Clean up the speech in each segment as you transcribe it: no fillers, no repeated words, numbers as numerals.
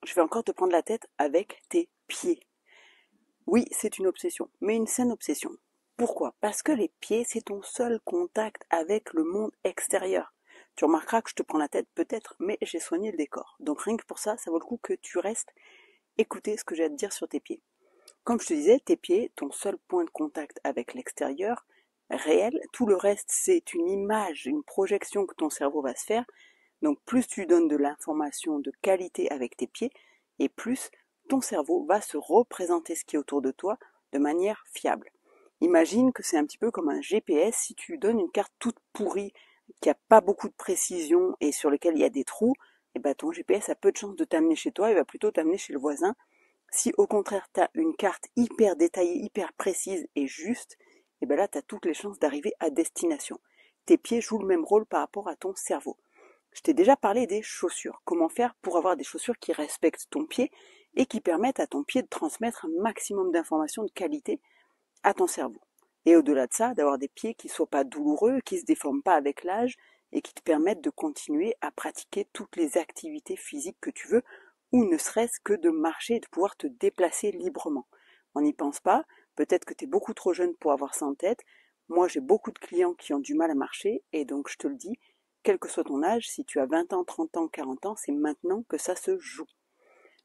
je vais encore te prendre la tête avec tes pieds. Oui, c'est une obsession, mais une saine obsession. Pourquoi? Parce que les pieds, c'est ton seul contact avec le monde extérieur. Tu remarqueras que je te prends la tête peut-être, mais j'ai soigné le décor. Donc rien que pour ça, ça vaut le coup que tu restes écouter ce que j'ai à te dire sur tes pieds. Comme je te disais, tes pieds, ton seul point de contact avec l'extérieur, réel, tout le reste, c'est une image, une projection que ton cerveau va se faire. Donc plus tu donnes de l'information de qualité avec tes pieds, et plus ton cerveau va se représenter ce qui est autour de toi de manière fiable. Imagine que c'est un petit peu comme un GPS, si tu donnes une carte toute pourrie, qui n'a pas beaucoup de précision et sur laquelle il y a des trous, et ben ton GPS a peu de chances de t'amener chez toi, il va plutôt t'amener chez le voisin. Si au contraire tu as une carte hyper détaillée, hyper précise et juste, et ben là tu as toutes les chances d'arriver à destination. Tes pieds jouent le même rôle par rapport à ton cerveau. Je t'ai déjà parlé des chaussures. Comment faire pour avoir des chaussures qui respectent ton pied et qui permettent à ton pied de transmettre un maximum d'informations de qualité à ton cerveau. Et au-delà de ça, d'avoir des pieds qui ne soient pas douloureux, qui ne se déforment pas avec l'âge et qui te permettent de continuer à pratiquer toutes les activités physiques que tu veux ou ne serait-ce que de marcher et de pouvoir te déplacer librement. On n'y pense pas, peut-être que tu es beaucoup trop jeune pour avoir ça en tête. Moi, j'ai beaucoup de clients qui ont du mal à marcher et donc je te le dis, quel que soit ton âge, si tu as 20 ans, 30 ans, 40 ans, c'est maintenant que ça se joue.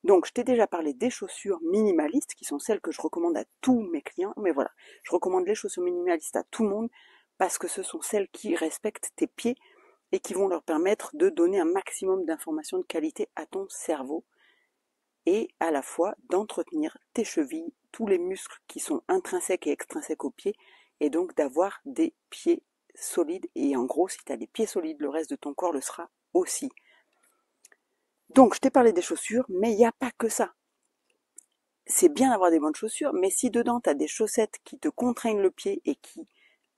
Donc, je t'ai déjà parlé des chaussures minimalistes, qui sont celles que je recommande à tous mes clients. Mais voilà, je recommande les chaussures minimalistes à tout le monde, parce que ce sont celles qui respectent tes pieds et qui vont leur permettre de donner un maximum d'informations de qualité à ton cerveau et à la fois d'entretenir tes chevilles, tous les muscles qui sont intrinsèques et extrinsèques aux pieds, et donc d'avoir des pieds solides. Et en gros, si tu as des pieds solides, le reste de ton corps le sera aussi. Donc, je t'ai parlé des chaussures, mais il n'y a pas que ça. C'est bien d'avoir des bonnes chaussures, mais si dedans tu as des chaussettes qui te contraignent le pied et qui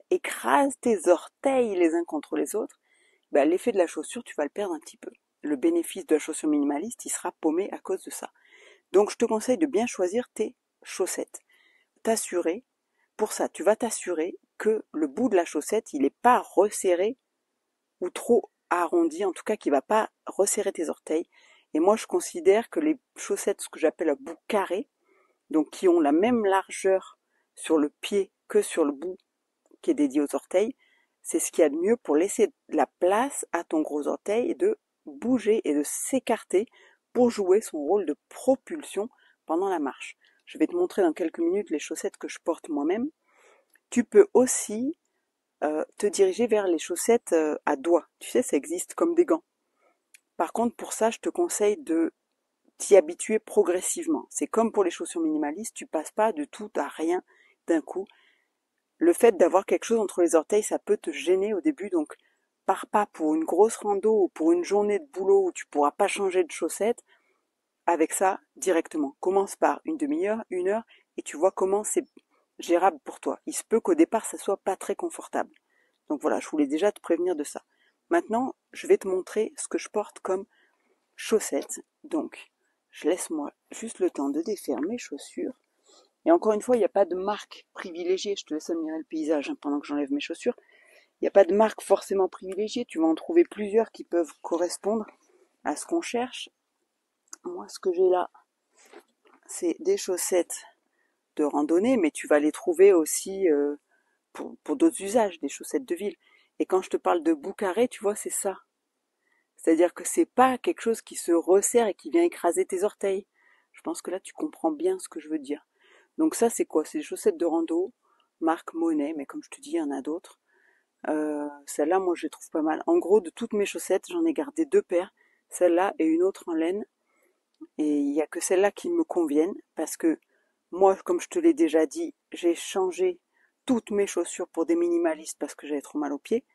écrasent tes orteils les uns contre les autres, ben, l'effet de la chaussure, tu vas le perdre un petit peu. Le bénéfice de la chaussure minimaliste, il sera paumé à cause de ça. Donc, je te conseille de bien choisir tes chaussettes. T'assurer, pour ça, tu vas t'assurer que le bout de la chaussette, il n'est pas resserré ou trop arrondi, en tout cas qu'il ne va pas resserrer tes orteils. Et moi, je considère que les chaussettes, ce que j'appelle à bout carré, donc qui ont la même largeur sur le pied que sur le bout qui est dédié aux orteils, c'est ce qu'il y a de mieux pour laisser la place à ton gros orteil de bouger et de s'écarter pour jouer son rôle de propulsion pendant la marche. Je vais te montrer dans quelques minutes les chaussettes que je porte moi-même. Tu peux aussi te diriger vers les chaussettes à doigts. Tu sais, ça existe comme des gants. Par contre, pour ça, je te conseille de t'y habituer progressivement. C'est comme pour les chaussures minimalistes, tu passes pas de tout à rien d'un coup. Le fait d'avoir quelque chose entre les orteils, ça peut te gêner au début, donc pars pas pour une grosse rando ou pour une journée de boulot où tu pourras pas changer de chaussettes avec ça directement. Commence par une demi-heure, une heure, et tu vois comment c'est gérable pour toi. Il se peut qu'au départ, ça soit pas très confortable. Donc voilà, je voulais déjà te prévenir de ça. Maintenant, je vais te montrer ce que je porte comme chaussettes. Donc, je laisse moi juste le temps de défaire mes chaussures. Et encore une fois, il n'y a pas de marque privilégiée. Je te laisse admirer le paysage pendant que j'enlève mes chaussures. Il n'y a pas de marque forcément privilégiée. Tu vas en trouver plusieurs qui peuvent correspondre à ce qu'on cherche. Moi, ce que j'ai là, c'est des chaussettes de randonnée, mais tu vas les trouver aussi pour d'autres usages, des chaussettes de ville. Et quand je te parle de bout carré, tu vois, c'est ça. C'est-à-dire que c'est pas quelque chose qui se resserre et qui vient écraser tes orteils. Je pense que là, tu comprends bien ce que je veux dire. Donc ça, c'est quoi? C'est des chaussettes de rando, marque Monet, mais comme je te dis, il y en a d'autres. Celle-là, moi, je les trouve pas mal. En gros, de toutes mes chaussettes, j'en ai gardé deux paires. Celle-là et une autre en laine. Et il n'y a que celle-là qui me conviennent parce que moi, comme je te l'ai déjà dit, j'ai changé toutes mes chaussures pour des minimalistes parce que j'avais trop mal aux pieds.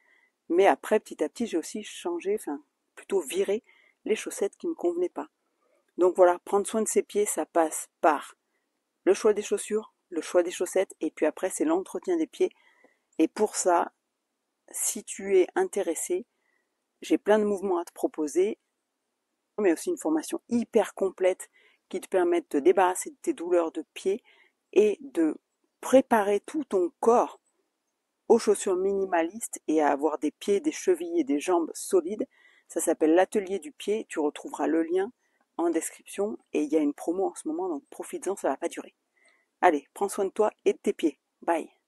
Mais après, petit à petit, j'ai aussi changé, enfin, plutôt viré les chaussettes qui me convenaient pas. Donc voilà, prendre soin de ses pieds, ça passe par le choix des chaussures, le choix des chaussettes, et puis après, c'est l'entretien des pieds. Et pour ça, si tu es intéressé, j'ai plein de mouvements à te proposer, mais aussi une formation hyper complète qui te permet de te débarrasser de tes douleurs de pieds et de préparer tout ton corps aux chaussures minimalistes et à avoir des pieds, des chevilles et des jambes solides. Ça s'appelle l'atelier du pied. Tu retrouveras le lien en description et il y a une promo en ce moment, donc profites-en, ça va pas durer. Allez, prends soin de toi et de tes pieds. Bye.